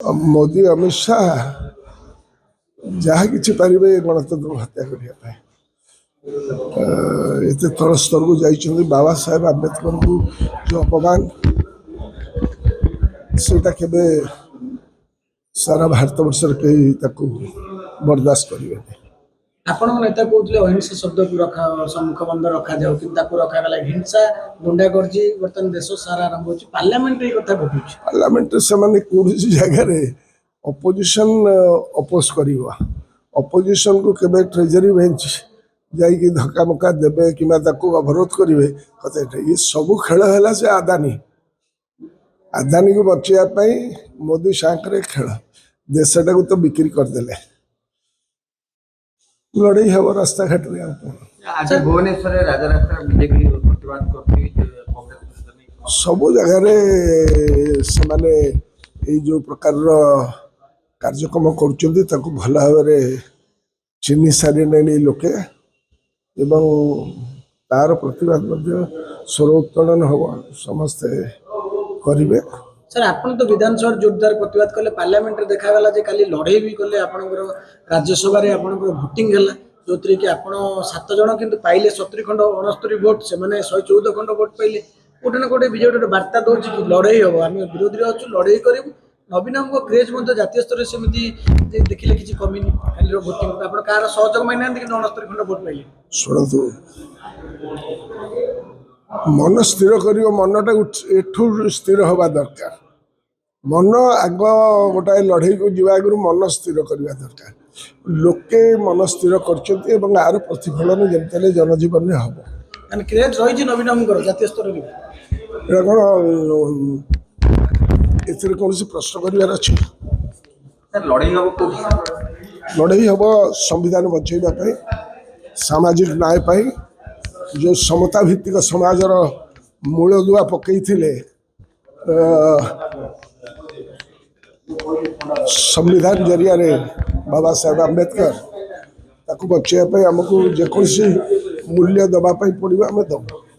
मोदी अमित शाह जहाँ कि पारे गणतंत्र हत्या करने एत तल स्तर को जाइए बाबा साहेब आम्बेडकर को जो अपमान सेटा केबे सारा भारत वर्ष कहीं बर्दाश्त करेंगे। आपण नेता कहते अहिंसा शब्द को रखा सम्मुख बंद रखा जाऊ कि रखा गला हिंसा गुंडागर्जी बर्तमान देश सारा आरंभ हो पार्लियामेंट कथा घटू पार्लियामेंट से कौन जगह अपोजिशन अपोज कर अपोजिशन को केबे ट्रेजरी बेंच जाइए धक्का मक्का देवे कि अवरोध करेंगे कथा ये सब खेल है से आदानी आदानी को बचाई मोदी सांकरे खेल देशटा को तो बिक्री करदे लड़ाई हम रास्ता घाट सब जगार से जो प्रकार कार्यक्रम कर भल भाव चिन्ह सारे लोके एवं तार प्रतिवाद स्वर उत्तोलन हम समस्ते करेंगे। सर आपन तो विधानसभा जोरदार प्रतिवाद कले पार्लियामेंट देखागला जे काली लड़ाई भी कले आपनकर राज्यसभा रे आपनकर भोटिंग हला जोतरे कि आपण 7 जण किंतु पाइले 70 खंड 69 वोट से माने 114 खंड वोट पाइले कोटे न कोटे बीजेपी वार्ता दोछि कि लड़ाई हो आम विरोधी रे अछु लड़ाई करिवु नवीन को क्रेज मध्य जातीय स्तर सेमती देखिले किछि कमी नि खाली भोटिंग आपण कार सहयोग माइना कि 69 खंड वोट पाइले सुनतु मन स्थिर कर मनटा एठू स्थिर हवा दरकार मन आग गोटाए लड़ई को जीवा आगु मन स्थिर करवा दरकार लोके मन स्थिर कर आर प्रतिफलन जमते जनजीवन में हम क्रेज रही नवीन जातीय स्तर ए कौन प्रश्न करार अच्छे लड़ई हम संविधान बचाई सामाजिक न्याय पाई जो समता भित्तिक समाजर मूल दुआ पकई संविधान जरिया बाबा साहेब आम्बेडकर ताकू बचाई आमको जेकोसी मूल्य दवाई पड़ो आम दबू।